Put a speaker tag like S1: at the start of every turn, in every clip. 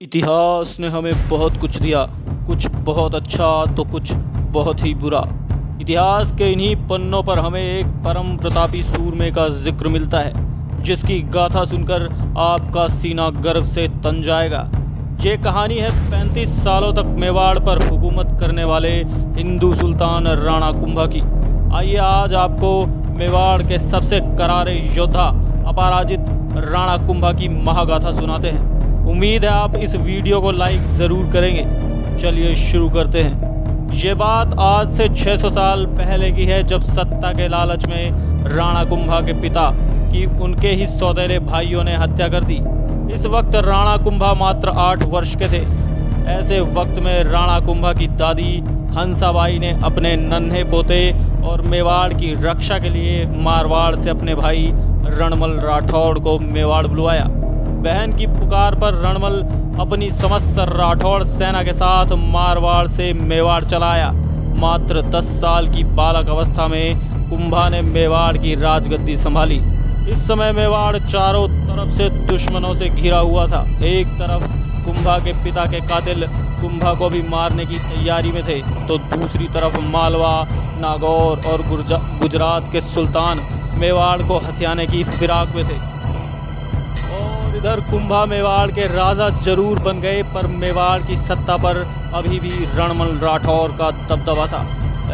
S1: इतिहास ने हमें बहुत कुछ दिया, कुछ बहुत अच्छा तो कुछ बहुत ही बुरा। इतिहास के इन्हीं पन्नों पर हमें एक परम प्रतापी सूरमे का जिक्र मिलता है, जिसकी गाथा सुनकर आपका सीना गर्व से तन जाएगा। ये कहानी है 35 सालों तक मेवाड़ पर हुकूमत करने वाले हिंदू सुल्तान राणा कुंभा की। आइए आज आपको मेवाड़ के सबसे करारे योद्धा अपराजित राणा कुंभा की महागाथा सुनाते हैं। उम्मीद है आप इस वीडियो को लाइक ज़रूर करेंगे। चलिए शुरू करते हैं। ये बात आज से 600 साल पहले की है, जब सत्ता के लालच में राणा कुंभा के पिता की उनके ही सौतेले भाइयों ने हत्या कर दी। इस वक्त राणा कुंभा मात्र 8 वर्ष के थे। ऐसे वक्त में राणा कुंभा की दादी हंसाबाई ने अपने नन्हे पोते और मेवाड़ की रक्षा के लिए मारवाड़ से अपने भाई रणमल राठौड़ को मेवाड़ बुलवाया। बहन की पुकार पर रणमल अपनी समस्त राठौड़ सेना के साथ मारवाड़ से मेवाड़ चलाया। मात्र 10 साल की बालक अवस्था में कुंभा ने मेवाड़ की राजगद्दी संभाली। इस समय मेवाड़ चारों तरफ से दुश्मनों से घिरा हुआ था। एक तरफ कुंभा के पिता के कातिल कुंभा को भी मारने की तैयारी में थे, तो दूसरी तरफ मालवा, नागौर और गुजरात के सुल्तान मेवाड़ को हथियाने की फिराक में थे। और इधर कुंभा मेवाड़ के राजा जरूर बन गए, पर मेवाड़ की सत्ता पर अभी भी रणमल राठौर का दबदबा था।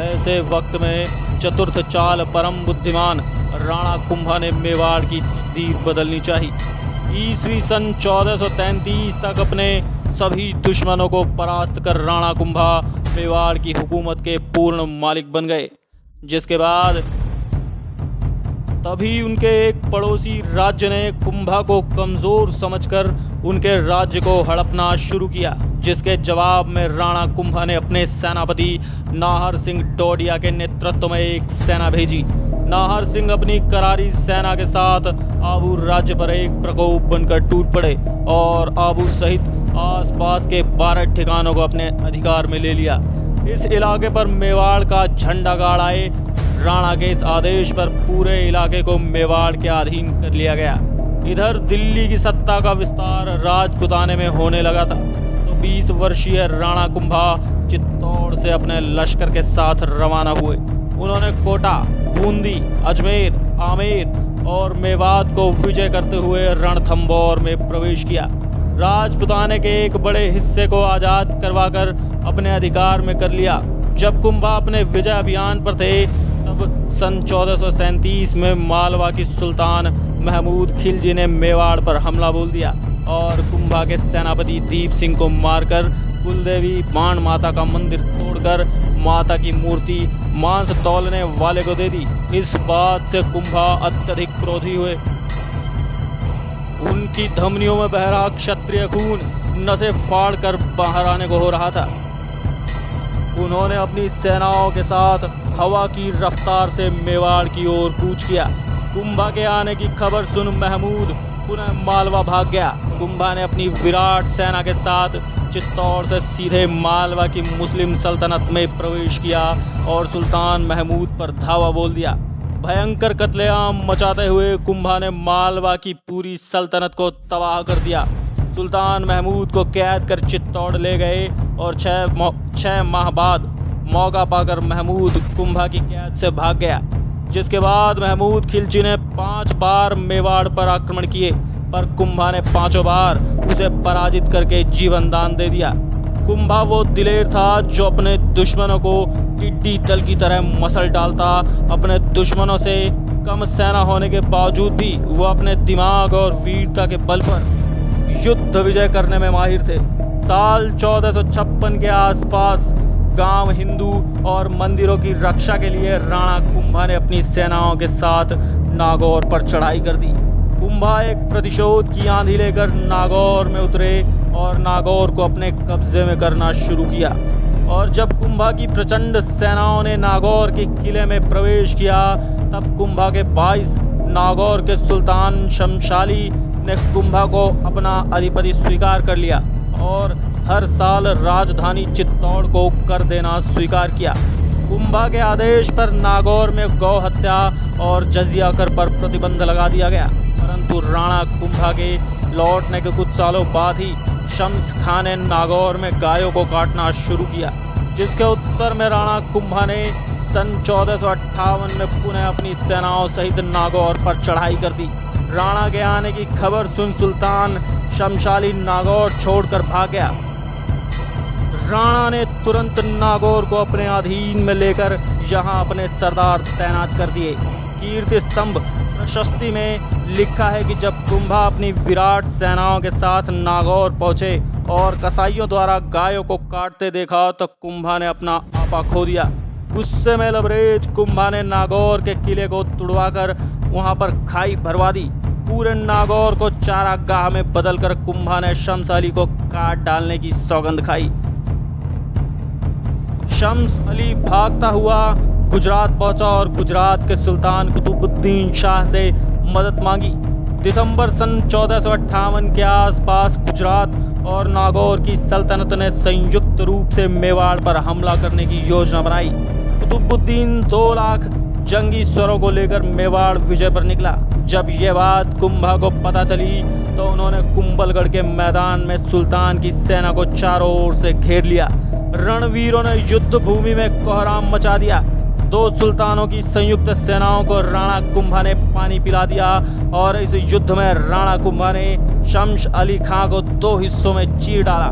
S1: ऐसे वक्त में चतुर्थ चाल परम बुद्धिमान राणा कुंभा ने मेवाड़ की तकदीर बदलनी चाहिए। ईस्वी सन 1433 तक अपने सभी दुश्मनों को परास्त कर राणा कुंभा मेवाड़ की हुकूमत के पूर्ण मालिक बन गए। जिसके बाद तभी उनके एक पड़ोसी राज्य ने कुंभा को कमज़ोर समझकर उनके राज्य को हड़पना शुरू किया, जिसके जवाब में राणा कुंभा ने अपने सेनापति नाहर सिंह टोडिया के नेतृत्व में एक सेना भेजी। नाहर सिंह अपनी करारी सेना के साथ आबू राज्य पर एक प्रकोप बनकर टूट पड़े और आबू सहित आसपास के 12 ठिकानों को अपने अधिकार में ले लिया। इस इलाके पर मेवाड़ का झंडा गाड़ आए। राणा के इस आदेश पर पूरे इलाके को मेवाड़ के अधीन कर लिया गया। इधर दिल्ली की सत्ता का विस्तार राजपुताने में होने लगा था, तो 20 वर्षीय राणा कुंभा चित्तौड़ से अपने लश्कर के साथ रवाना हुए। उन्होंने कोटा, बूंदी, अजमेर, आमेर और मेवात को विजय करते हुए रणथंबोर में प्रवेश किया। राजपुताने के एक बड़े हिस्से को आज़ाद करवाकर अपने अधिकार में कर लिया। जब कुंभा अपने विजय अभियान पर थे, तब सन 1437 में मालवा की सुल्तान महमूद खिलजी ने मेवाड़ पर हमला बोल दिया और कुंभा के सेनापति दीप सिंह को मारकर कुलदेवी बाण माता का मंदिर तोड़कर माता की मूर्ति मांस तौलने वाले को दे दी। इस बात से कुंभा अत्यधिक क्रोधी हुए। उनकी धमनियों में बह रहा क्षत्रिय खून नसें फाड़ कर बाहर आने को हो रहा था। उन्होंने अपनी सेनाओं के साथ हवा की रफ्तार से मेवाड़ की ओर कूच किया। कुंभा के आने की खबर सुन महमूद पुनः मालवा भाग गया। कुंभा ने अपनी विराट सेना के साथ चित्तौड़ से सीधे मालवा की मुस्लिम सल्तनत में प्रवेश किया और सुल्तान महमूद पर धावा बोल दिया। भयंकर कत्लेआम मचाते हुए कुंभा ने मालवा की पूरी सल्तनत को तबाह कर दिया। सुल्तान महमूद को कैद कर चित्तौड़ ले गए और 6 माह बाद मौका पाकर महमूद कुंभा की कैद से भाग गया। जिसके बाद महमूद खिलजी ने 5 बार मेवाड़ पर आक्रमण किए, पर कुंभा ने 5 बार उसे पराजित करके जीवन दान दे दिया। कुंभा वो दिलेर था जो अपने दुश्मनों को टिड्डी दल की तरह मसल डालता। अपने दुश्मनों से कम सेना होने के बावजूद भी वो अपने दिमाग और वीरता के बल पर युद्ध विजय करने में माहिर थे। साल 1456 के आसपास गांव हिंदू और मंदिरों की रक्षा के लिए राणा कुंभा ने अपनी सेनाओं के साथ नागौर पर चढ़ाई कर दी। कुंभा एक प्रतिशोध की आंधी लेकर नागौर में उतरे और नागौर को अपने कब्जे में करना शुरू किया। और जब कुंभा की प्रचंड सेनाओं ने नागौर के किले में प्रवेश किया, तब कुंभा के 22 नागौर के सुल्तान शमशाली ने कुंभा को अपना अधिपति स्वीकार कर लिया और हर साल राजधानी चित्तौड़ को कर देना स्वीकार किया। कुंभा के आदेश पर नागौर में गौ हत्या और जजिया कर पर प्रतिबंध लगा दिया गया, परंतु राणा कुंभा के लौटने के कुछ सालों बाद ही शम्स खान ने नागौर में गायों को काटना शुरू किया, जिसके उत्तर में राणा कुंभा ने सन 1458 में पुनः अपनी सेनाओं सहित नागौर पर चढ़ाई कर दी। राणा के आने की खबर सुन सुल्तान शमशाली नागौर छोड़कर भाग गया। राणा ने तुरंत नागौर को अपने अधीन में लेकर यहाँ अपने सरदार तैनात कर दिए। कीर्ति स्तंभ प्रशस्ति में लिखा है कि जब कुंभा अपनी विराट सेनाओं के साथ नागौर पहुंचे और कसाईयों द्वारा गायों को काटते देखा तो कुंभा ने अपना आपा खो दिया। गुस्से में लबरेज कुंभा ने नागौर के किले को तुड़वाकर वहां पर खाई भरवा दी। पूरे नागौर को चारागाह में बदलकर कुंभा ने शम्स अली को काट डालने की सौगंध खाई। शम्स अली भागता हुआ गुजरात पहुंचा और गुजरात के सुल्तान कुतुबुद्दीन शाह से मदद मांगी। दिसंबर सन 1458 के आसपास गुजरात और नागौर की सल्तनत ने संयुक्त रूप से मेवाड़ पर हमला करने की योजना बनाई। कुतुबुद्दीन 2 लाख जंगी स्वरों को लेकर मेवाड़ विजय पर निकला। जब ये बात कुंभा को पता चली तो उन्होंने कुंभलगढ़ के मैदान में सुल्तान की सेना को चारों ओर से घेर लिया। रणवीरों ने युद्ध भूमि में कोहराम मचा दिया। 2 सुल्तानों की संयुक्त सेनाओं को राणा कुंभा ने पानी पिला दिया और इस युद्ध में राणा कुंभा ने शम्स अली खां को 2 हिस्सों में चीर डाला।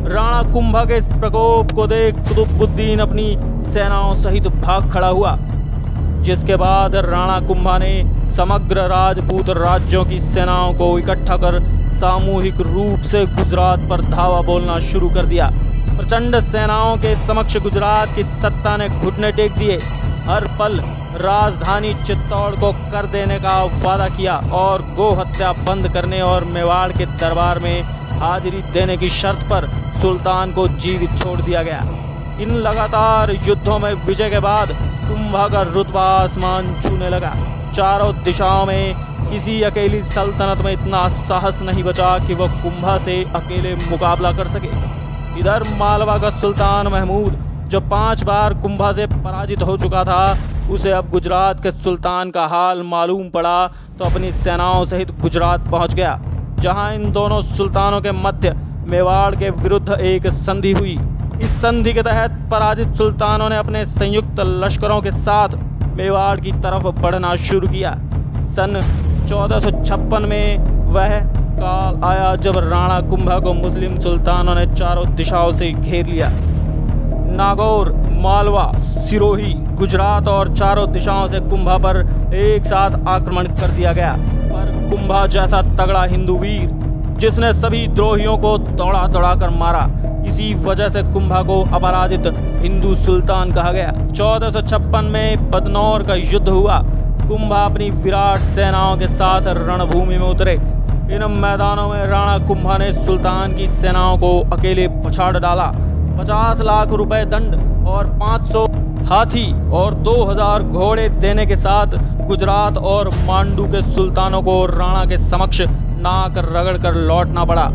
S1: राणा कुंभा के इस प्रकोप को देख कुतुबुद्दीन अपनी सेनाओं सहित भाग खड़ा हुआ, जिसके बाद राणा कुंभा ने समग्र राजपूत राज्यों की सेनाओं को इकट्ठा कर सामूहिक रूप से गुजरात पर धावा बोलना शुरू कर दिया। प्रचंड सेनाओं के समक्ष गुजरात की सत्ता ने घुटने टेक दिए। हर पल राजधानी चित्तौड़ को कर देने का वादा किया और गो हत्या बंद करने और मेवाड़ के दरबार में हाजिरी देने की शर्त पर सुल्तान को जीवित छोड़ दिया गया। इन लगातार युद्धों में विजय के बाद कुंभा का रुतबा आसमान छूने लगा। चारों दिशाओं में किसी अकेली सल्तनत में इतना साहस नहीं बचा कि वह कुंभा से अकेले मुकाबला कर सके। इधर मालवा का सुल्तान महमूद, जो 5 बार कुंभा से पराजित हो चुका था, उसे अब गुजरात के सुल्तान का हाल मालूम पड़ा तो अपनी सेनाओं सहित गुजरात पहुंच गया, जहां इन दोनों सुल्तानों के मध्य मेवाड़ के विरुद्ध एक संधि हुई। इस संधि के तहत पराजित सुल्तानों ने अपने संयुक्त लश्करों के साथ मेवाड़ की तरफ बढ़ना शुरू किया। सन 1456 में वह काल आया जब राणा कुंभा को मुस्लिम सुल्तानों ने चारों दिशाओं से घेर लिया। नागौर, मालवा, सिरोही, गुजरात और चारों दिशाओं से कुंभा पर एक साथ आक्रमण कर दिया गया। पर कुंभा जैसा तगड़ा हिंदू वीर, जिसने सभी द्रोहियों को दौड़ा दौड़ा कर मारा, इसी वजह से कुंभा को अपराजित हिंदू सुल्तान कहा गया। 1456 में बदनौर का युद्ध हुआ। कुंभा अपनी विराट सेनाओं के साथ रणभूमि में उतरे। इन मैदानों में राणा कुंभा ने सुल्तान की सेनाओं को अकेले पछाड़ डाला। 50 लाख रुपए दंड और 500 हाथी और 2000 घोड़े देने के साथ गुजरात और मांडू के सुल्तानों को राणा के समक्ष नाक रगड़ कर लौटना पड़ा।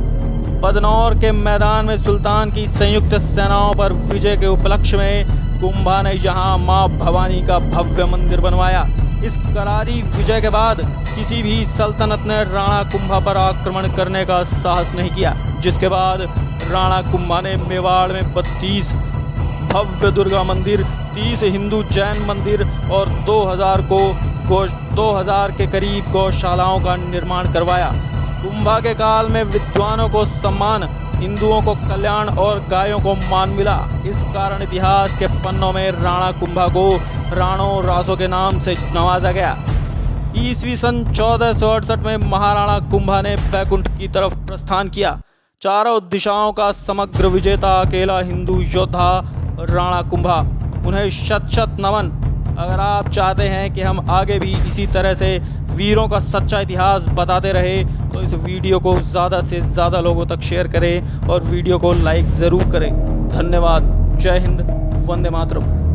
S1: बदनौर के मैदान में सुल्तान की संयुक्त सेनाओं पर विजय के उपलक्ष्य में कुंभा ने यहाँ मां भवानी का भव्य मंदिर बनवाया। इस करारी विजय के बाद किसी भी सल्तनत ने राणा कुंभा पर आक्रमण करने का साहस नहीं किया, जिसके बाद राणा कुंभा ने मेवाड़ में 32 भव्य दुर्गा मंदिर, 30 हिंदू जैन मंदिर और 2000 के करीब गौशालाओं का निर्माण करवाया। कुंभा के काल में विद्वानों को सम्मान, हिंदुओं को कल्याण और गायों को मान मिला। इस कारण इतिहास के पन्नों में राणा कुंभा को राणो रासो के नाम से नवाजा गया। ईस्वी सन 1468 में महाराणा कुंभा ने बैकुंठ की तरफ प्रस्थान किया। चारों दिशाओं का समग्र विजेता अकेला हिंदू योद्धा राणा कुंभा, उन्हें शत शत नमन। अगर आप चाहते हैं कि हम आगे भी इसी तरह से वीरों का सच्चा इतिहास बताते रहे तो इस वीडियो को ज़्यादा से ज़्यादा लोगों तक शेयर करें और वीडियो को लाइक ज़रूर करें। धन्यवाद। जय हिंद। वंदे मातरम।